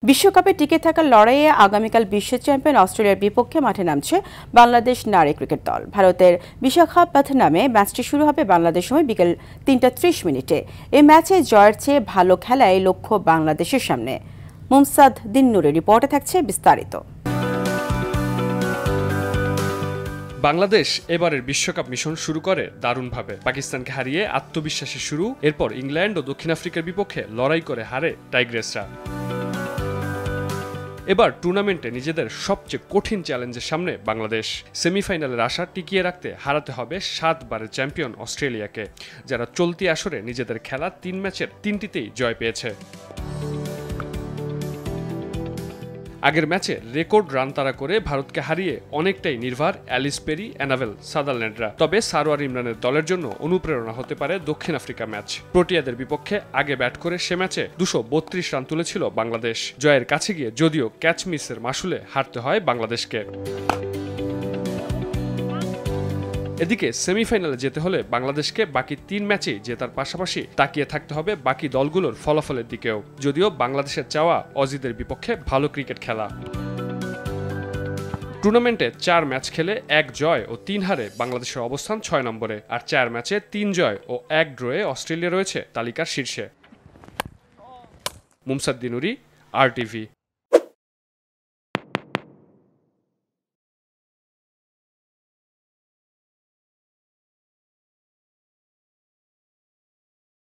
বিশ্বকাপে টিকে থাকার লড়াইয়ে আগামীকাল বিশ্ব চ্যাম্পিয়ন অস্ট্রেলিয়ার বিপক্ষে মাঠে নামছে বাংলাদেশ নারী ক্রিকেট দল। ভারতের বিশাখাপত্তনমে ম্যাচটি শুরু হবে বাংলাদেশ সময় বিকেল ৩টা ৩০ মিনিটে। এই ম্যাচে জয়ের চেয়ে ভালো খেলায় লক্ষ্য বাংলাদেশের সামনে। মুমসাদ দিন-নূরের রিপোর্টে থাকছে বিস্তারিত। বাংলাদেশ এবারের বিশ্বকাপ মিশন শুরু করে দারুণভাবে। পাকিস্তানকে হারিয়ে আত্মবিশ্বাসী শুরু, এরপর ইংল্যান্ড ও দক্ষিণ আফ্রিকার বিপক্ষে লড়াই করে হারে টাইগ্রেসরা। এবার টুর্নামেন্টে নিজেদের সবচেয়ে কঠিন চ্যালেঞ্জের সামনে বাংলাদেশ। সেমিফাইনালের আশা টিকিয়ে রাখতে হারাতে হবে 7 বারের চ্যাম্পিয়ন অস্ট্রেলিয়াকে, যারা চলতি আসরে নিজেদের খেলা 3 ম্যাচের 3টিতেই জয় পেয়েছে। আগের ম্যাচে রেকর্ড রান তাড়া করে ভারতকে হারিয়ে অনেকটাই নির্ভার অ্যালিস পেরি, অ্যানাবেল সাদারল্যান্ডরা। তবে সারোয়ার ইমরানের দলের জন্য অনুপ্রেরণা হতে পারে দক্ষিণ আফ্রিকা ম্যাচ। প্রোটিয়াদের বিপক্ষে আগে ব্যাট করে সে ম্যাচে 232 রান তুলেছিল বাংলাদেশ। জয়ের কাছে গিয়ে যদিও ক্যাচ মিসের মাসুলে হারতে হয় বাংলাদেশকে। এদিকে সেমিফাইনালে যেতে হলে বাংলাদেশকে বাকি 3 ম্যাচেই জেতার পাশাপাশি তাকিয়ে থাকতে হবে বাকি দলগুলোর ফলাফলের দিকেও। যদিও বাংলাদেশের চাওয়া অজিদের বিপক্ষে ভালো ক্রিকেট খেলা। টুর্নামেন্টে 4 ম্যাচ খেলে 1 জয় ও 3 হারে বাংলাদেশের অবস্থান 6 নম্বরে, আর 4 ম্যাচে 3 জয় ও 1 ড্রয়ে অস্ট্রেলিয়া রয়েছে তালিকার শীর্ষে। মুমসাদ দিনুরি, RTV।